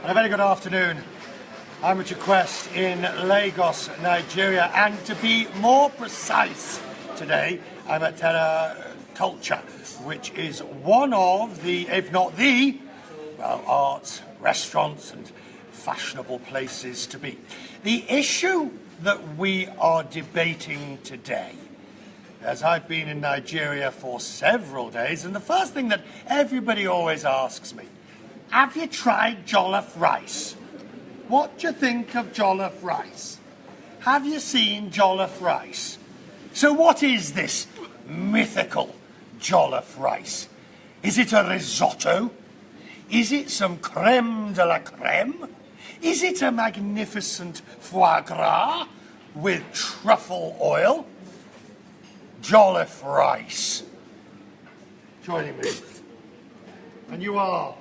A very good afternoon. I'm Richard Quest in Lagos, Nigeria, and to be more precise today, I'm at Terra Culture, which is one of the, if not the, arts, restaurants and fashionable places to be. The issue that we are debating today, as I've been in Nigeria for several days, and the first thing that everybody always asks me, have you tried jollof rice? What do you think of jollof rice? Have you seen jollof rice? So what is this mythical jollof rice? Is it a risotto? Is it some creme de la creme? Is it a magnificent foie gras with truffle oil? Jollof rice. Joining me. And you are?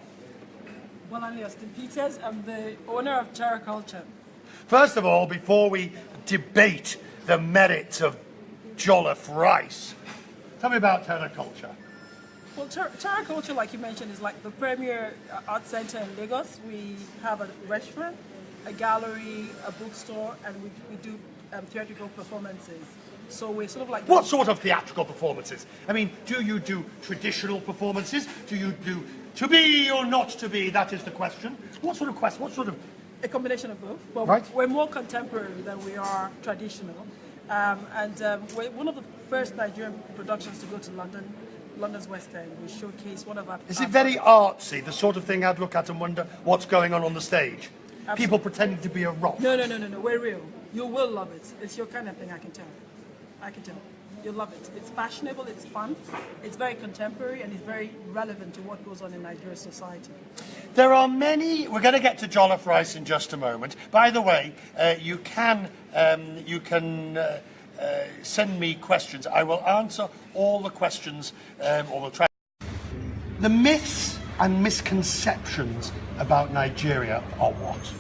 Well, I'm Austin Peters. I'm the owner of Terra Culture. First of all, before we debate the merits of jollof rice, tell me about Terra Culture. Well, Terra Culture, like you mentioned, is like the premier art center in Lagos. We have a restaurant, a gallery, a bookstore, and we do theatrical performances. So we're sort of like... What sort of theatrical performances? I mean, do you do traditional performances? Do you do to be or not to be? That is the question. What sort of question? What sort of... A combination of both. Well, right. We're more contemporary than we are traditional. We're one of the first Nigerian productions to go to London's West End. We showcase one of our... Is it very artsy, the sort of thing I'd look at and wonder what's going on the stage? Absolutely. People pretending to be a rock? No. We're real. You will love it. It's your kind of thing, I can tell. You'll love it. It's fashionable, it's fun, it's very contemporary, and it's very relevant to what goes on in Nigerian society. There are many... We're going to get to jollof rice in just a moment. By the way, you can send me questions. I will answer all the questions, or will try. The myths and misconceptions about Nigeria are what?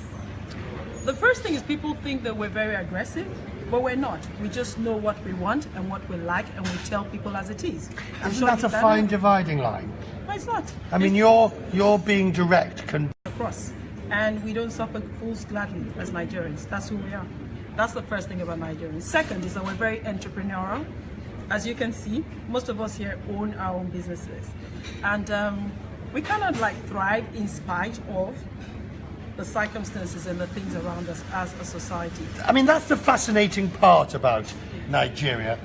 The first thing is people think that we're very aggressive, but we're not. We just know what we want and what we like, and we tell people as it is. Isn't that a fine dividing line? No, it's not. I mean, you're being direct. Across, and we don't suffer fools gladly as Nigerians. That's who we are. That's the first thing about Nigerians. Second is that we're very entrepreneurial. As you can see, most of us here own our own businesses, and we cannot thrive in spite of the circumstances and the things around us as a society. I mean, that's the fascinating part about Nigeria.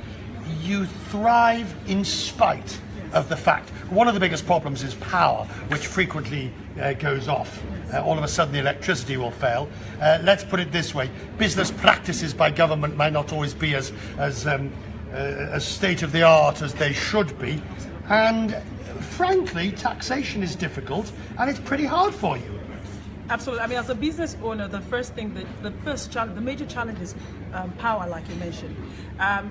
You thrive in spite of the fact. One of the biggest problems is power, which frequently goes off. All of a sudden the electricity will fail. Let's put it this way, business practices by government might not always be as state of the art as they should be. And frankly, taxation is difficult and it's pretty hard for you. Absolutely. I mean, as a business owner, the major challenge is power, like you mentioned.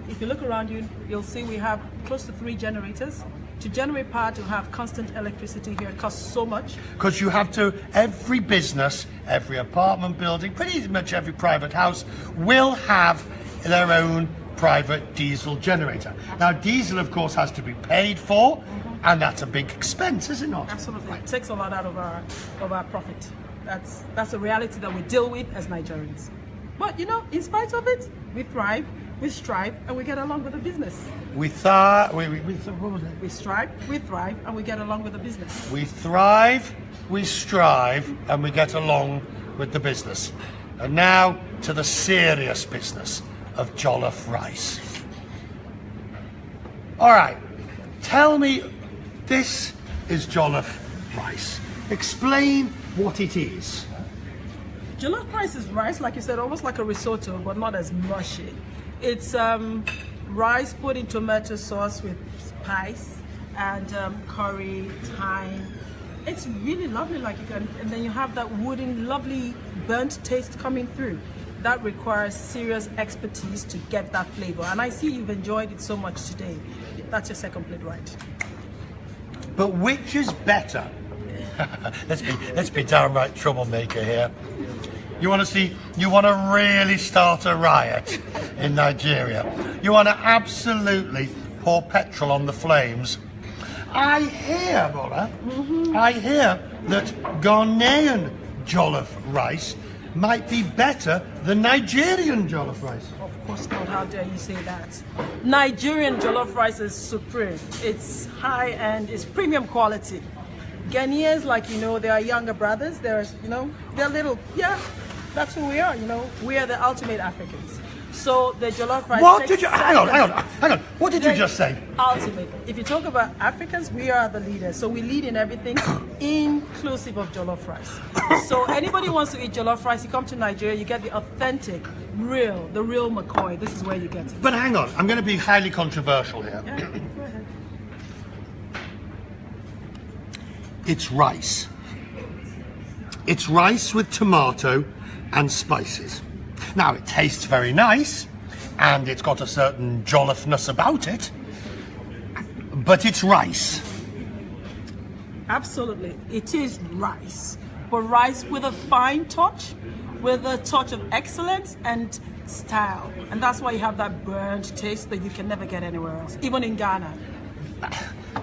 If you look around you, you'll see we have close to 3 generators. To generate power, to have constant electricity here costs so much. Because you have to, every business, every apartment building, pretty much every private house will have their own private diesel generator. Now, diesel, of course, has to be paid for, and that's a big expense, is it not? Absolutely. It takes a lot out of our profit. That's a reality that we deal with as Nigerians. But, in spite of it, we thrive, we strive, and we get along with the business. We strive, we thrive, and we get along with the business. We thrive, we strive, and we get along with the business. And now to the serious business of jollof rice. All right, tell me, this is jollof rice. Explain what it is. Jollof rice is rice, like you said, almost like a risotto, but not as mushy. It's rice put in tomato sauce with spice and curry, thyme. It's really lovely, and then you have that wooden, lovely burnt taste coming through. That requires serious expertise to get that flavor. And I see you've enjoyed it so much today. That's your second plate, right? But which is better? let's be downright troublemaker here. You want to really start a riot in Nigeria. You want to absolutely pour petrol on the flames. I hear, Bola, I hear that Ghanaian jollof rice might be better than Nigerian jollof rice. Of course not. How dare you say that? Nigerian jollof rice is supreme. It's high end. It's premium quality. Ghanaians, like they are younger brothers. They're little. Yeah, that's who we are. We are the ultimate Africans. So the jollof rice. What did you? Hang on. What did you just say? Ultimate. If you talk about Africans, we are the leaders. So we lead in everything, inclusive of jollof rice. So anybody who wants to eat jollof rice, you come to Nigeria, you get the authentic, the real McCoy. This is where you get it. But hang on, I'm going to be highly controversial here. Yeah, go ahead. It's rice. It's rice with tomato and spices. Now, it tastes very nice, and it's got a certain jollofness about it, but it's rice. Absolutely. It is rice, but rice with a fine touch, with a touch of excellence and style. And that's why you have that burnt taste that you can never get anywhere else, even in Ghana.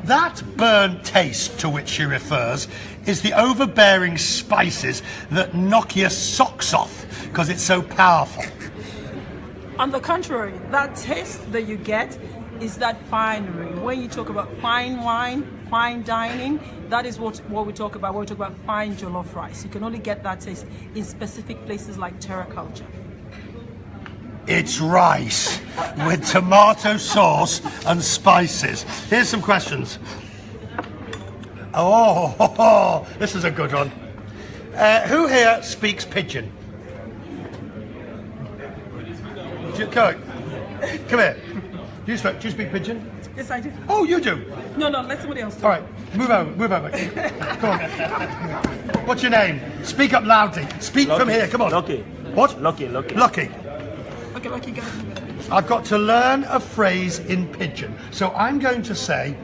That burnt taste to which she refers is the overbearing spices that knock your socks off because it's so powerful. On the contrary, that taste that you get is that finery. When you talk about fine wine, fine dining, that is what we talk about when we talk about fine jollof rice. You can only get that taste in specific places like Terra culture. It's rice with tomato sauce and spices. Here's some questions. Oh, this is a good one. Who here speaks pidgin? Come here. Do you speak pidgin? Yes, I do. Oh, you do? No, let somebody else do. All right, move over. Come on. What's your name? Speak up loudly. Speak Lucky. from here, come on. Lucky. What? Lucky. Lucky. Okay, lucky guys. I've got to learn a phrase in pidgin. So I'm going to say,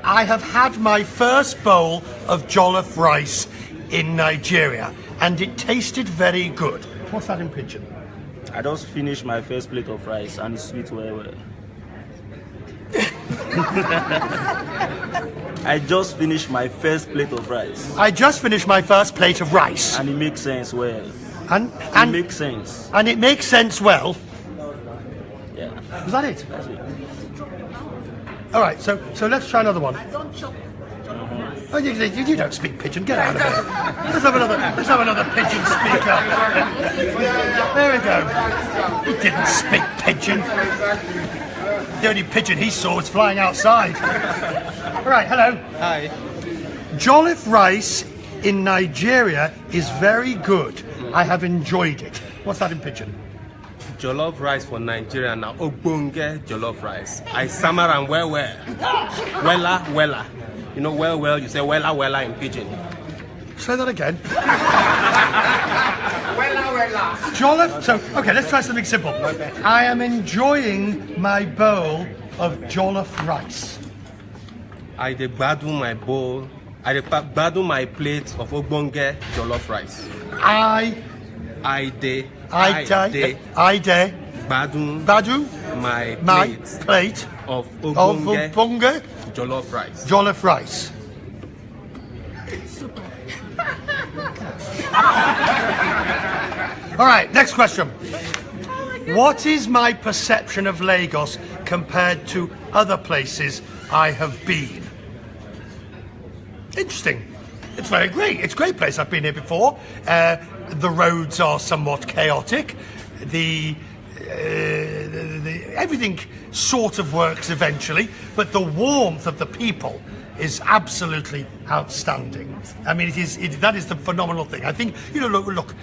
I have had my first bowl of jollof rice in Nigeria, and it tasted very good. What's that in pidgin? I just finished my first plate of rice and it's sweet well. I just finished my first plate of rice. I just finished my first plate of rice. And it makes sense well. And It makes sense. And it makes sense well. Yeah. Is that it? That's it. All right, so let's try another one. Oh, you don't speak pidgin. Get out of it. Let's have another pidgin speaker. There we go. He didn't speak pidgin. The only pigeon he saw was flying outside. All right, hello. Hi. Jollof rice in Nigeria is very good. I have enjoyed it. What's that in pidgin? Jollof rice for Nigeria now. Ogbonge jollof rice. I summer and well. Wella. You know well, you say wella in pidgin. Say that again. Jollof. So, okay, let's try something simple. I am enjoying my bowl of jollof rice. I dey gbadun my bowl. I dey gbadun my plate of ogbonge jollof rice. I dey gbadun my plate of ogbonge jollof rice. Jollof rice. Super. All right, next question. What is my perception of Lagos compared to other places I have been? Interesting. It's very great. It's a great place. I've been here before. The roads are somewhat chaotic. Everything sort of works eventually, but the warmth of the people is absolutely outstanding. I mean, that is the phenomenal thing. I think, look,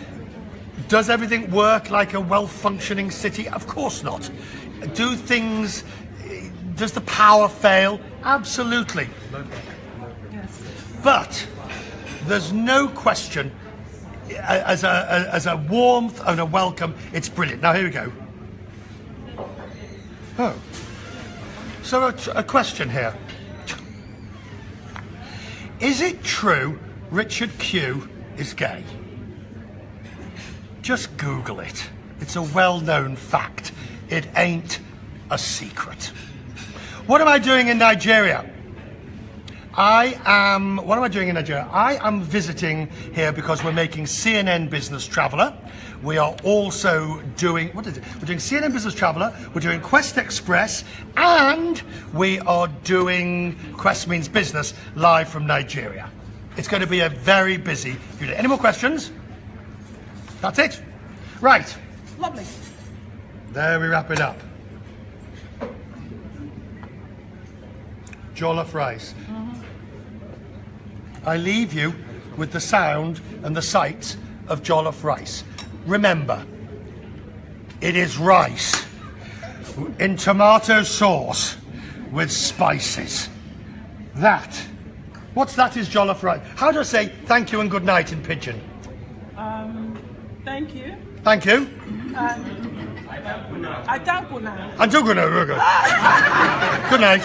does everything work like a well-functioning city? Of course not. Does the power fail? Absolutely. Yes. But there's no question, as a warmth and a welcome, it's brilliant. Now, here we go. Oh. So a question here. Is it true Richard Q is gay? Just Google it. It's a well-known fact. It ain't a secret. What am I doing in Nigeria? what am I doing in Nigeria? I am visiting here because we're making CNN Business Traveller. We are also doing, what is it? We're doing CNN Business Traveller, we're doing Quest Express, and we are doing Quest Means Business live from Nigeria. It's going to be a very busy few days. Any more questions? That's it? Right. Lovely. There we wrap it up. Jollof rice. I leave you with the sound and the sight of jollof rice. Remember, it is rice in tomato sauce with spices. What's that is jollof rice. How do I say thank you and good night in Pidgin? Thank you. Thank you. I thank you now. And good night. Good night.